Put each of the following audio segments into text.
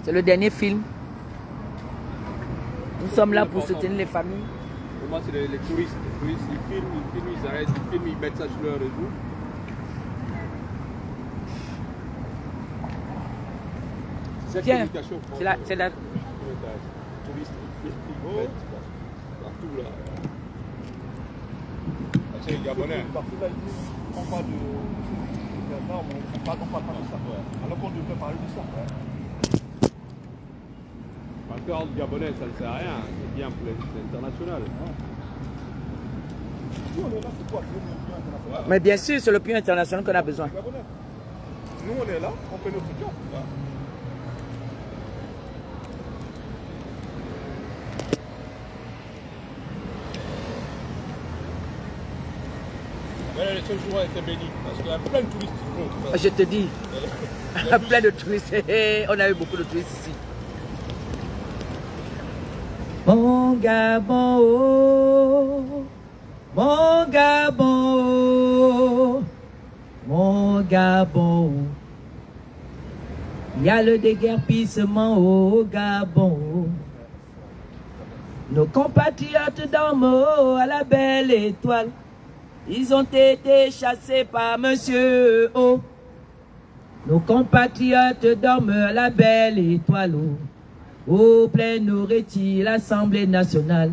C'est le dernier film. Nous sommes là pour soutenir les familles. Pour moi, c'est les touristes. Les touristes, ils filment, ils arrêtent, ils filment, ils mettent ça sur leur réseau. Tiens, c'est la... Les touristes, ils filment, partout là. C'est les Gabonais. Parce que là, ils disent qu'on parle de... on parle pas de ça. Alors qu'on devrait parler de ça. Parce que le Gabonais, ça ne sert à rien. C'est bien pour l'international. Nous, on est là, c'est quoi? C'est l'opinion internationale. Mais bien sûr, c'est l'opinion internationale qu'on a besoin. Nous, on est là, on fait notre job. Ouais, ce jour était béni. Parce qu'il y a plein de touristes qui vont. Je te dis, plein de touristes. On a eu beaucoup de touristes ici. Mon Gabon, oh, mon Gabon, oh, mon Gabon. Il y a le déguerpissement au Gabon. Nos compatriotes dorment à la belle étoile. Ils ont été chassés par Monsieur O. Nos compatriotes dorment à la belle étoile. Au plein aurait-il l'Assemblée nationale.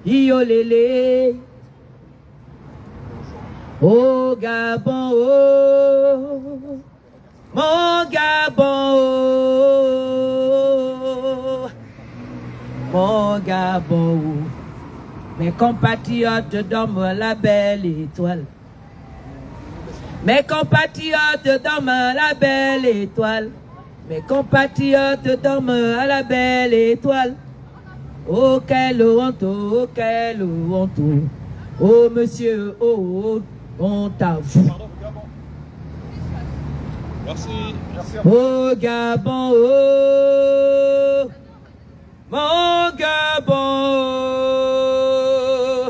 Iolélé. Au Gabon, oh, mon Gabon, oh, mon Gabon, oh. Mes compatriotes dorment à la belle étoile. Mes compatriotes dorment à la belle étoile. Mes compatriotes dorment à la belle étoile. Oh, quelle honte, oh, quelle honte. Oh, monsieur, oh, honte à vous. Merci. Merci. Oh, Gabon, oh, mon Gabon, oh,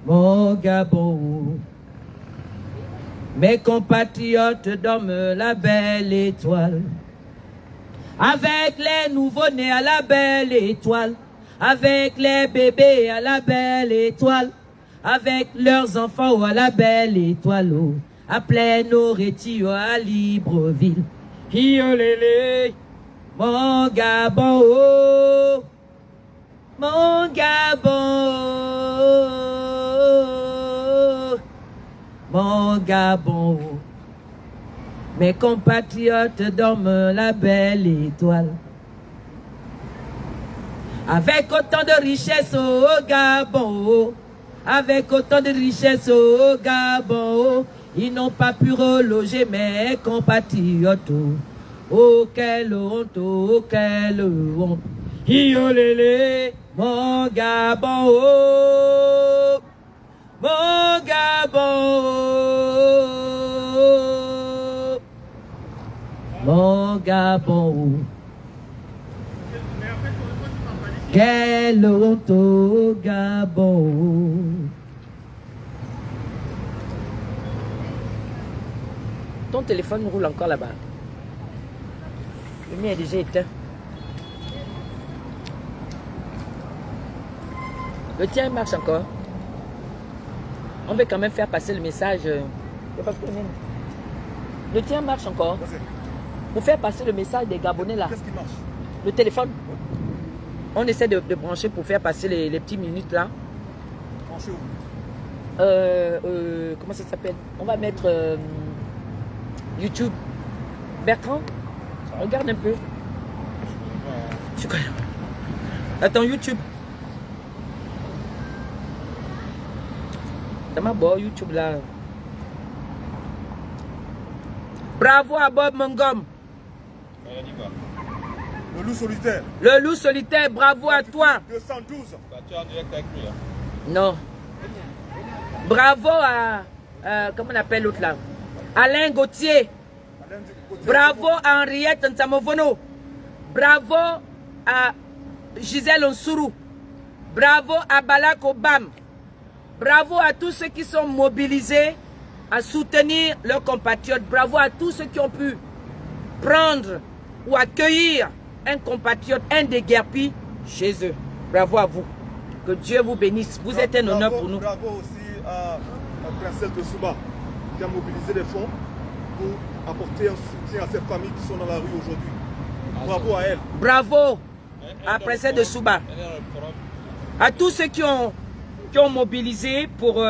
mon Gabon. Mes compatriotes dorment la belle étoile. Avec les nouveau-nés à la belle étoile. Avec les bébés à la belle étoile. Avec leurs enfants à la belle étoile. Oh, à pleine Oretti, à Libreville. Hiolélé, mon Gabon, oh, mon Gabon, oh, mon Gabon. Mes compatriotes dorment la belle étoile. Avec autant de richesse au Gabon, avec autant de richesse au Gabon, ils n'ont pas pu reloger mes compatriotes. Oh, quelle honte, oh, quelle honte. Iolélé, mon Gabon, oh, mon Gabon, oh, mon Gabon, oh. Quelle honte au Gabon. Ton téléphone roule encore là-bas. Le mien est déjà éteint. Le tien marche encore. On veut quand même faire passer le message. Le tien marche encore. Pour faire passer le message des Gabonais là. Qu'est-ce qui marche? Le téléphone. On essaie de brancher pour faire passer les petites minutes là. Brancher où? Comment ça s'appelle? On va mettre YouTube. Bertrand, regarde un peu. Tu connais? Attends, YouTube. D'abord, YouTube là. Bravo à Bob Mangom. Le loup solitaire. Le loup solitaire, bravo à toi. 212. Tu es en direct avec lui, hein? Non. Bravo à... comment on appelle l'autre là? Alain Gauthier. Bravo à Henriette Ntamovono. Bravo à Gisèle Onsourou. Bravo à Barack Obama. Bravo à tous ceux qui sont mobilisés à soutenir leurs compatriotes. Bravo à tous ceux qui ont pu prendre ou accueillir un compatriote, un déguerpi chez eux. Bravo à vous. Que Dieu vous bénisse. Vous êtes un honneur pour nous. Bravo aussi à Princesse de Souba qui a mobilisé des fonds pour apporter un soutien à ces familles qui sont dans la rue aujourd'hui. Bravo à elle. Bravo à Princesse de Souba. À tous ceux qui ont mobilisé pour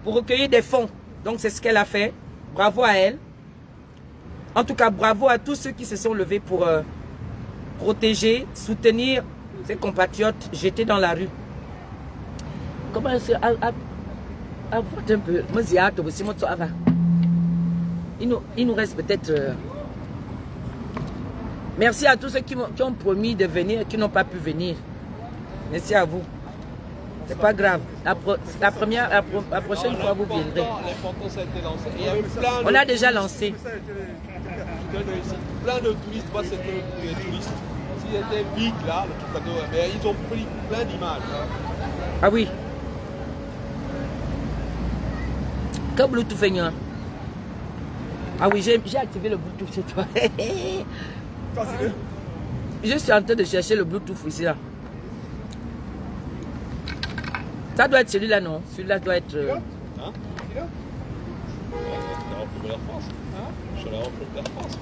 recueillir des fonds. Donc c'est ce qu'elle a fait. Bravo à elle. En tout cas, bravo à tous ceux qui se sont levés pour protéger, soutenir ces compatriotes jetés dans la rue. Comment c'est un peu. Il nous reste peut-être. Merci à tous ceux qui ont promis de venir et qui n'ont pas pu venir. Merci à vous. C'est pas grave. La prochaine fois, vous viendrez. On a déjà lancé. Plein de touristes, moi c'était les touristes. S'ils étaient big là, mais ils ont pris plein d'images. Ah oui. Quel Bluetooth fait hein? Ah oui, j'ai activé le Bluetooth chez toi. Je suis en train de chercher le Bluetooth ici là. Ça doit être celui-là, non? Celui-là doit être. Hein? Je suis allé en Coupe d'Air France.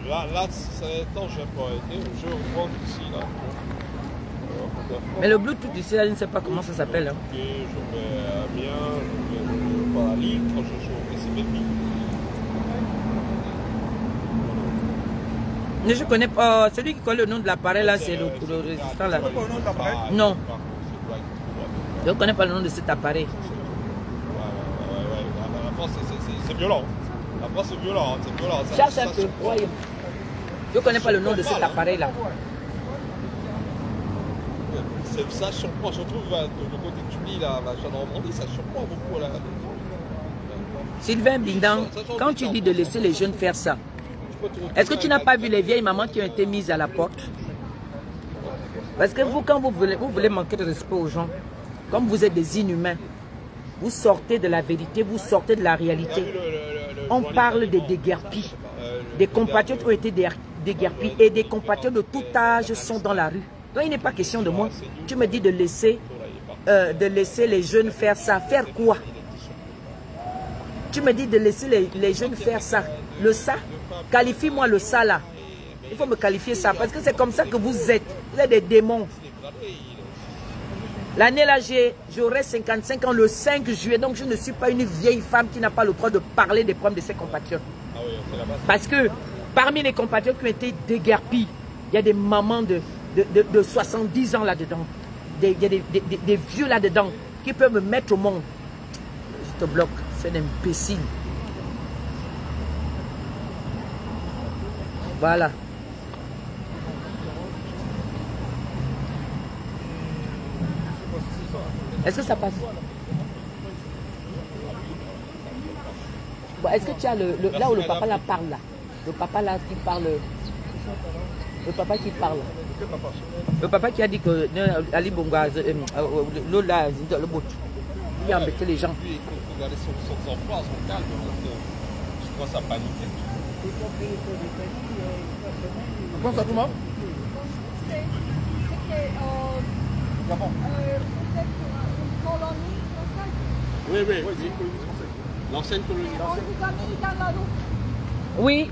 Là, ça temps, je n'ai pas été. Je rentre ici, là. Mais le Bluetooth ici, là, je ne sais pas comment ça s'appelle. Hein. Je vais à Amiens, je vais à Lille, quand je joue au PCBP. Mais je ne connais pas. Celui qui connaît le nom de l'appareil, là, c'est le résistant, là. Non. Je ne connais pas le nom de cet appareil. La France, c'est violent. La France, c'est violent. Cherche un peu. Ouais. Je ne connais pas le nom de cet appareil-là. Ça surprend, je trouve, de côté que tu dis, la Normandie, ça surprend beaucoup. Là. Sylvain Bindan, quand tu dis de laisser les jeunes faire ça, est-ce que tu n'as pas vu les vieilles mamans qui ont été mises à la porte? Parce que vous, quand vous voulez manquer de respect aux gens, comme vous êtes des inhumains, vous sortez de la vérité, vous sortez de la réalité. On parle des déguerpis, des compatriotes qui ont été déguerpis et des compatriotes de tout âge sont dans la rue. Donc il n'est pas question de moi. Tu me dis de laisser les jeunes faire ça. Faire quoi? Tu me dis de laisser les jeunes faire ça. Le ça, qualifie-moi le ça là. Il faut me qualifier ça parce que c'est comme ça que vous êtes. Vous êtes des démons. L'année là, j'aurai 55 ans le 5 juillet. Donc je ne suis pas une vieille femme qui n'a pas le droit de parler des problèmes de ses compatriotes. Parce que parmi les compatriotes qui ont été déguerpis, il y a des mamans de 70 ans là-dedans. Il y a des vieux là-dedans qui peuvent me mettre au monde. Je te bloque. C'est un imbécile. Voilà. Est-ce que ça passe? Bon, est-ce que tu as là où le papa là parle là? Le papa là qui parle. Le papa qui parle. Le papa qui a dit que Ali Bonga, Lola, le bout. Il a embêté les gens. Il faut regarder son enfant, son calme. Je crois que ça panique. Tu penses à comment? Gabon. Oui. L'ancienne colonie. On vous a mis dans la rue. Oui,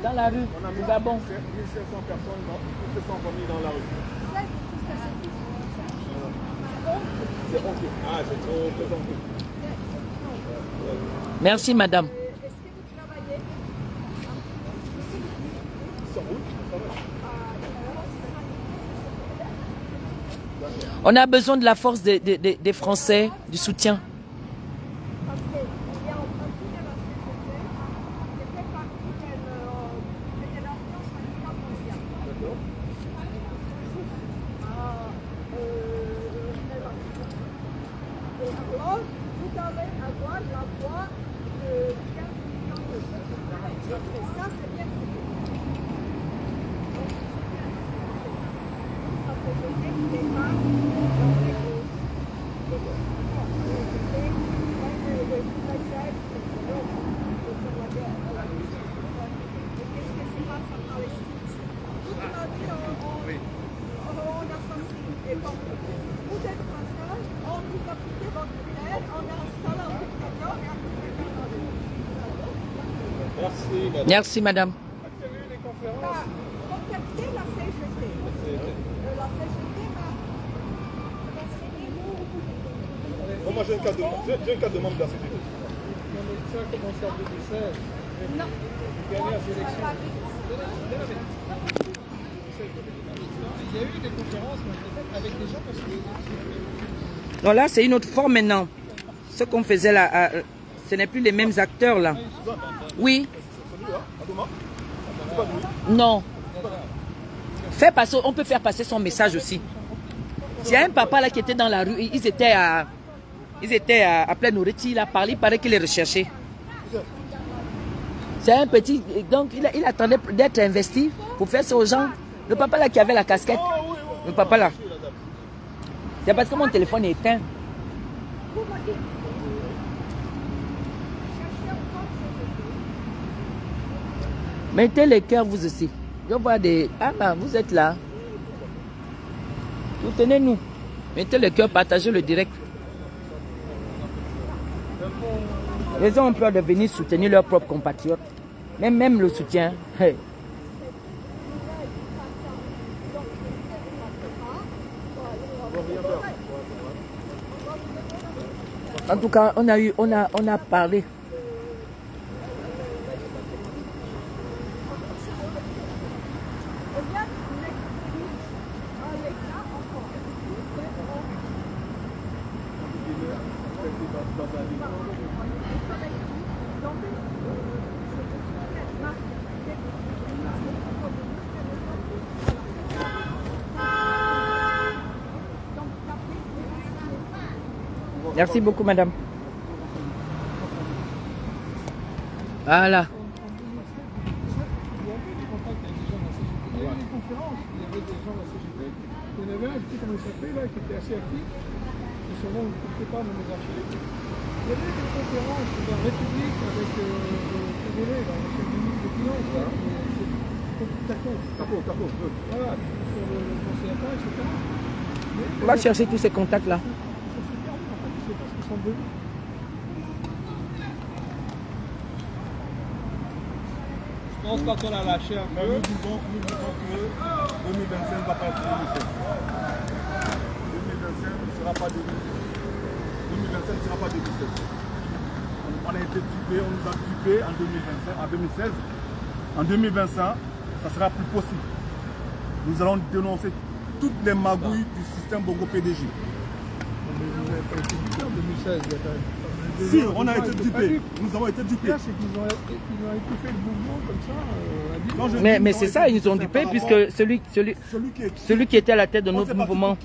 dans la rue, On a mis au Gabon. 1500 personnes qui se sont remis dans la rue. C'est ok. Ah, c'est trop présenté. Merci, madame. Est-ce que vous travaillez? On a besoin de la force des Français, du soutien. Parce qu'il y a un petit de la société qui fait partie de l'Fédération syndicale mondiale. D'accord. Et alors, vous allez avoir la voix de 15 millions de personnes. Et ça, c'est bien foutu. Parce que je sais que les femmes dans les groupes, Vous êtes français, on vous a quitté votre terre, on a installé un dictateur et un Merci, madame. Merci, madame. contactez la CGT. La CGT m'a renseigné. Moi, j'ai un cas de membre de la CGT. Ça a commencé en 2016. Non. Gagné les élections. Il y a eu des conférences avec des gens parce que... Donc là, c'est une autre forme maintenant. Ce qu'on faisait là, ce n'est plus les mêmes acteurs là. Oui. Non. Faire passer, on peut faire passer son message aussi. Il y a un papa là qui était dans la rue, ils étaient à pleine nourriture, il a parlé, il paraît qu'il est recherché. C'est un petit, donc il attendait d'être investi pour faire ça aux gens. Le papa là qui avait la casquette, le papa là. C'est parce que mon téléphone est éteint. Mettez les cœurs vous aussi. Je vois des... Ah ben, vous êtes là. Soutenez-nous. Mettez le cœur, partagez le direct. Les gens ont peur de venir soutenir leurs propres compatriotes. Même le soutien. Hey. En tout cas, on a parlé. Merci beaucoup, madame. Voilà. Il y avait des conférences, il y avait des gens de la CGT. Il y en avait un, je sais plus comment il s'appelait, là, qui était assez actif. Et son nom, je ne sais pas, mais mes archives. Il y avait des conférences de la République avec le Congolais, là, le chef du ministre des Finances, là. Taco. Voilà, sur le CFA, etc. On va chercher tous ces contacts-là. Je pense quand on a lâché un peu. Nous disons que 2025 ne va pas être 2025. 2025 ne sera pas 2025. 2025 ne sera pas 2017. On a été dupés, on nous a dupés en 2025, en 2016. En 2025, ça sera plus possible. Nous allons dénoncer toutes les magouilles du système Bongo PDG. Mais vous n'avez pas été dupés en 2016, il y a quand même. Si, on a été dupés. Nous avons été dupés. C'est qu'ils ont étouffé le mouvement comme ça. Mais c'est ça, ils nous ont dupés puisque celui qui était à la tête de notre mouvement,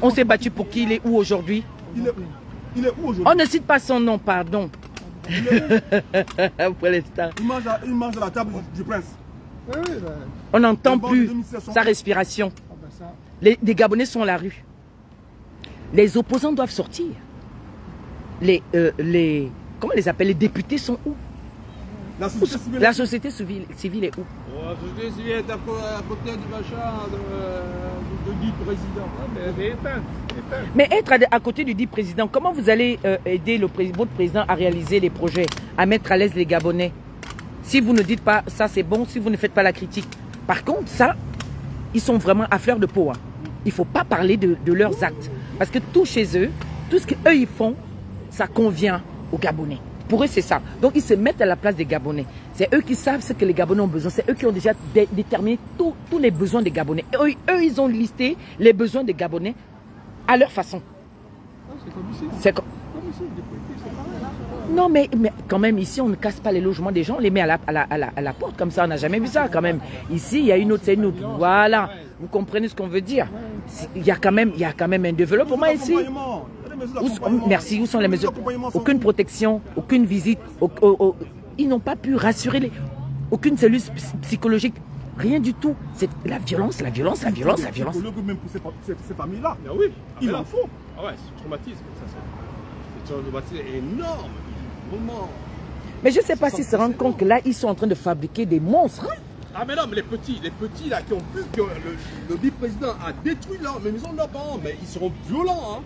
on s'est battu pour qui, il est où aujourd'hui? Il est où aujourd'hui? On ne cite pas son nom, pardon. Pour l'instant. Il mange à la table du prince. Oui, ben. On n'entend plus sa respiration. Ah ben ça. Les Gabonais sont à la rue. Les opposants doivent sortir. Comment on les appelle? Les députés sont où? La société civile est où? La société civile est à côté du machin de dit président. Mais elle est éteinte. Mais être à côté du dit président, comment vous allez aider votre président à réaliser les projets, à mettre à l'aise les Gabonais? Si vous ne dites pas ça c'est bon, si vous ne faites pas la critique. Par contre, ça, ils sont vraiment à fleur de peau. Hein. Il ne faut pas parler de leurs actes. Parce que tout chez eux, tout ce qu'eux ils font, ça convient aux Gabonais. Pour eux, c'est ça. Donc, ils se mettent à la place des Gabonais. C'est eux qui savent ce que les Gabonais ont besoin. C'est eux qui ont déjà déterminé tous les besoins des Gabonais. Eux, ils ont listé les besoins des Gabonais à leur façon. C'est comme ici. C'est comme ici, des politiques, c'est pareil. Non, mais quand même, ici, on ne casse pas les logements des gens, on les met à la porte, comme ça, on n'a jamais vu ça, quand même. Ici, il y a une autre, c'est une autre. Voilà. Vous comprenez ce qu'on veut dire? Il y a quand même un développement ici. Merci, où sont les mesures? Aucune protection, aucune visite. Ils n'ont pas pu rassurer aucune cellule psychologique. Rien du tout. C'est la violence. Même pour ces familles-là. Ah oui, il en faut. Ah ouais, c'est un traumatisme. C'est un traumatisme énorme. Vraiment. Mais je ne sais pas s'ils se rendent compte que là, ils sont en train de fabriquer des monstres. Ah mais non, mais les petits là qui ont pu, que le vice-président a détruit leur maison de leurs parents, mais ils seront violents, hein.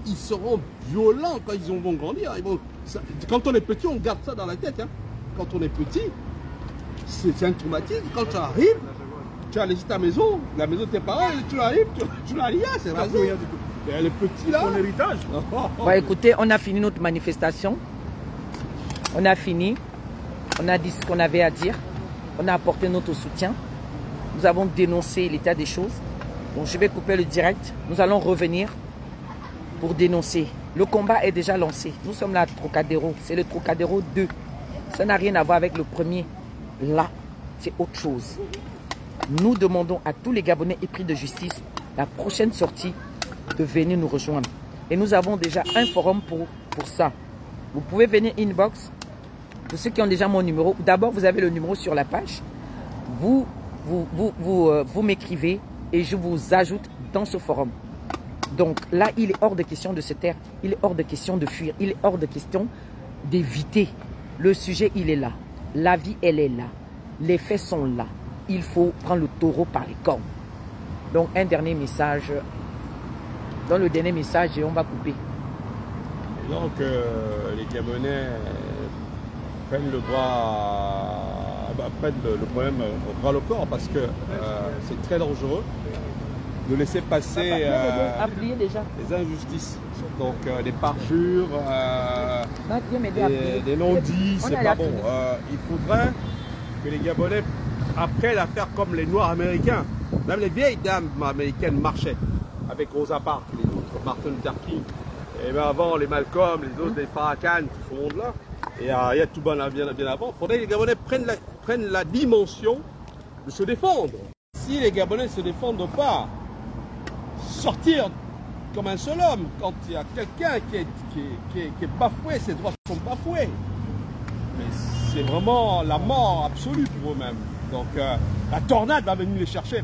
Ils seront violents quand ils vont grandir. Quand on est petit, on garde ça dans la tête, hein. Quand on est petit, c'est un traumatisme. Quand tu arrives, tu as laissé ta maison, la maison de tes parents, et tu arrives, tu l'as lié, c'est rasé. Et les petits là, Ton héritage. Bon, écoutez, on a fini notre manifestation. On a fini. On a dit ce qu'on avait à dire. On a apporté notre soutien. Nous avons dénoncé l'état des choses. Donc je vais couper le direct. Nous allons revenir pour dénoncer. Le combat est déjà lancé. Nous sommes là à Trocadéro. C'est le Trocadéro 2. Ça n'a rien à voir avec le premier. Là, c'est autre chose. Nous demandons à tous les Gabonais épris de justice la prochaine sortie de venir nous rejoindre. Et nous avons déjà un forum pour ça. Vous pouvez venir inbox. Pour ceux qui ont déjà mon numéro, d'abord vous avez le numéro sur la page. Vous m'écrivez et je vous ajoute dans ce forum. Donc là, il est hors de question de se taire. Il est hors de question de fuir. Il est hors de question d'éviter. Le sujet, il est là. La vie, elle est là. Les faits sont là. Il faut prendre le taureau par les cornes. Donc un dernier message. Dans le dernier message, et on va couper. Et donc les Gabonais prennent le problème au bras le corps parce que c'est très dangereux de laisser passer les injustices. Donc des parjures, des non-dits, c'est pas bon. Il faudrait que les Gabonais apprennent à faire comme les Noirs américains. Même les vieilles dames américaines marchaient avec Rosa Parks, les autres, Martin Luther King. Et bien avant, les Malcolm, les autres, les Farrakhan, tout ce monde-là. Et il y a tout bien avant. Il faudrait que les Gabonais prennent la dimension de se défendre. Si les Gabonais ne se défendent pas, sortir comme un seul homme, quand il y a quelqu'un qui est bafoué, ses droits sont bafoués. Mais c'est vraiment la mort absolue pour eux-mêmes. Donc la tornade va venir les chercher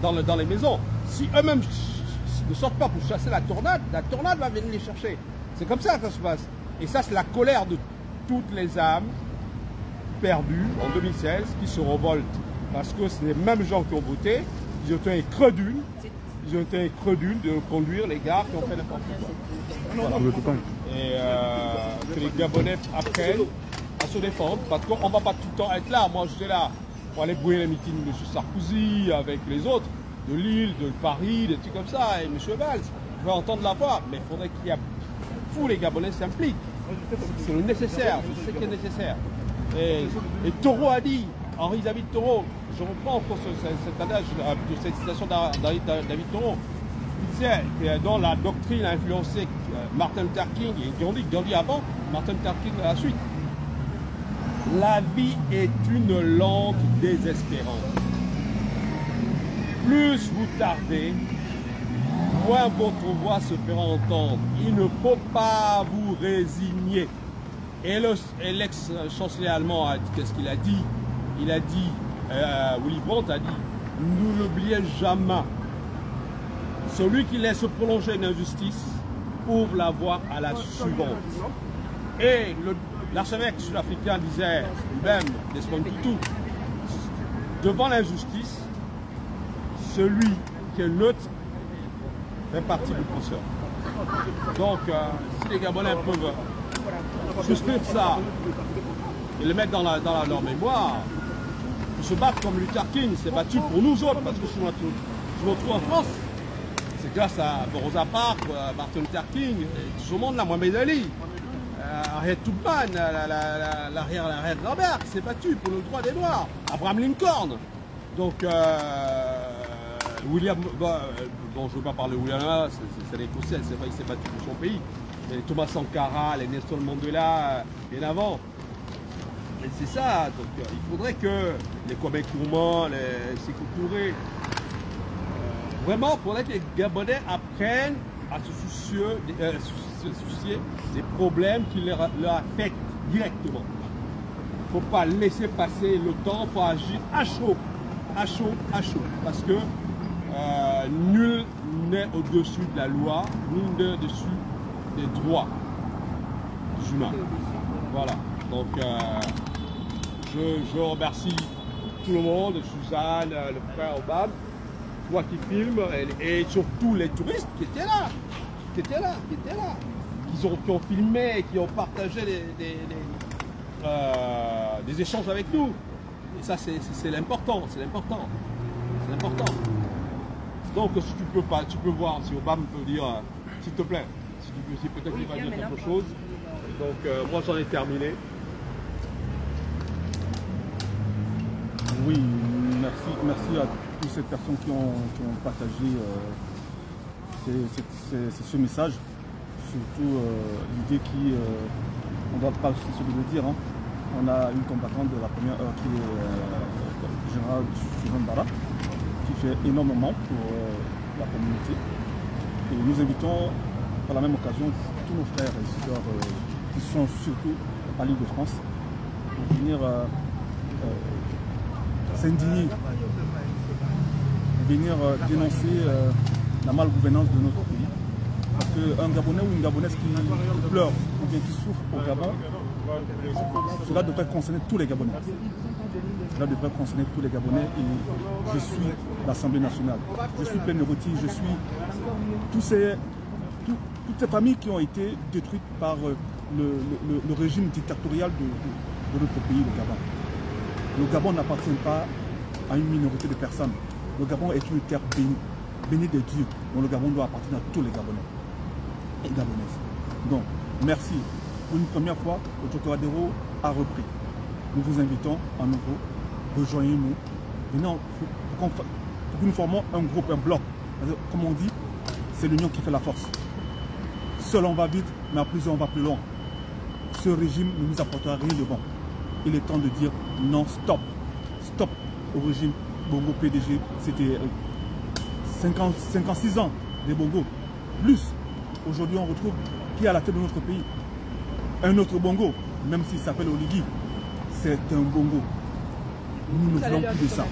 dans les maisons. Si eux-mêmes ne sortent pas pour chasser la tornade va venir les chercher. C'est comme ça que ça se passe. Et ça, c'est la colère de toutes les âmes perdues en 2016 qui se révoltent. Parce que c'est les mêmes gens qui ont voté, ils ont été crédules. Ils ont été crédules de conduire les gars qui ont fait n'importe quoi. Voilà. Et que les Gabonais apprennent à se défendre. Parce qu'on ne va pas tout le temps être là. Moi, j'étais là pour aller brouiller les meetings de M. Sarkozy avec les autres, de Lille, de Paris, des trucs comme ça. Et M. Valls, je veux entendre la voix. Mais il faudrait qu'il y ait tous les Gabonais s'impliquent. C'est le nécessaire, c'est ce qui est nécessaire. Et Toro a dit, Henri-David Thoreau, je reprends encore cet adage de cette citation David Thoreau, il disait que dans la doctrine a influencé Martin Luther King et Gandhi avant, Martin Luther King à la suite. La vie est une lente désespérante. Plus vous tardez, moins votre voix se fera entendre. Il ne faut pas vous résigner. Et l'ex-chancelier allemand, qu'est-ce qu'il a dit? Il a dit, Willy Brandt a dit, ne l'oubliez jamais. Celui qui laisse prolonger une injustice ouvre la voie à la suivante. Et l'archevêque sud-africain disait, même Desmond Tutu, devant l'injustice, celui qui est neutre fait partie du procès. Donc, si les Gabonais peuvent souscrire ça et le mettre dans leur mémoire, ils se battent comme Luther King s'est battu pour nous autres, parce que je me retrouve en France. C'est grâce à Rosa Parks, Martin Luther King, et tout ce monde-là, Mohamed Ali, Harriet Tubman, l'arrière Lambert, qui s'est battu pour le droit des Noirs, Abraham Lincoln. Donc, William, bon, je ne veux pas parler de William, c'est l'Écossais, il s'est battu pour son pays. Mais Thomas Sankara, les Nelson Mandela, bien avant. Et c'est ça, donc il faudrait que les Kwame Nkrumah, les Sékou Touré, vraiment, il faudrait que les Gabonais apprennent à se soucier des problèmes qui leur affectent directement. Il ne faut pas laisser passer le temps, il faut agir à chaud, parce que nul n'est au-dessus de la loi, nul n'est au-dessus des droits humains. Voilà, donc je remercie tout le monde, Suzanne, le frère Obama, toi qui filmes, et surtout les touristes qui étaient là, qui ont filmé, qui ont partagé des échanges avec nous. Et ça, c'est l'important, Donc, si tu peux pas, tu peux voir si Obama peut dire, s'il te plaît, si peut-être qu'il va dire quelque chose. Donc, moi, j'en ai terminé. Oui, merci à toutes ces personnes qui ont partagé ce message. Surtout l'idée on ne doit pas se le dire, hein. On a une combattante de la première heure qui est le général Suzanne Bara, qui fait énormément pour la communauté. Et nous invitons par la même occasion tous nos frères et sœurs qui sont surtout à l'île de France pour venir s'indigner, venir dénoncer la malgouvernance de notre pays. Parce qu'un Gabonais ou une Gabonaise qui pleure ou bien qui souffre au Gabon, cela devrait concerner tous les Gabonais. Cela devrait concerner tous les Gabonais et je suis l'Assemblée nationale. Je suis Plénoroti, je suis toutes ces familles qui ont été détruites par le régime dictatorial de notre pays, le Gabon. Le Gabon n'appartient pas à une minorité de personnes. Le Gabon est une terre bénie, bénie des dieux. Donc le Gabon doit appartenir à tous les Gabonais et Gabonaises. Donc, merci. Pour une première fois, le Chocobadero a repris. Nous vous invitons à nouveau, rejoignez-nous. Venez pour que nous formons un groupe, un bloc. Comme on dit, c'est l'union qui fait la force. Seul on va vite, mais à plusieurs on va plus loin. Ce régime ne nous apportera rien de bon. Il est temps de dire non, stop. Stop au régime Bongo PDG. C'était 56 ans des Bongo. Plus, aujourd'hui on retrouve qui est à la tête de notre pays. Un autre Bongo, même s'il s'appelle Oligui, c'est un Bongo. Nous ne voulons plus de ça.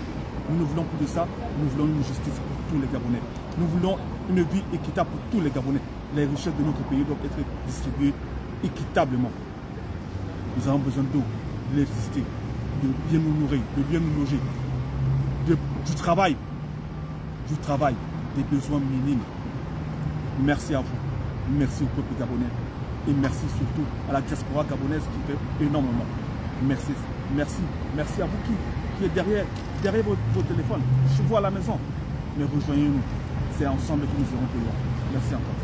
Nous ne voulons plus de ça. Nous voulons une justice pour tous les Gabonais. Nous voulons une vie équitable pour tous les Gabonais. Les richesses de notre pays doivent être distribuées équitablement. Nous avons besoin d'eau, d'électricité, de bien nous nourrir, de bien nous loger, du travail, des besoins minimes. Merci à vous. Merci au peuple gabonais. Et merci surtout à la diaspora gabonaise qui fait énormément. Merci. Merci. Merci à vous qui êtes derrière vos téléphones. Je vous à la maison. Mais rejoignez-nous. C'est ensemble que nous irons plus loin. Merci encore.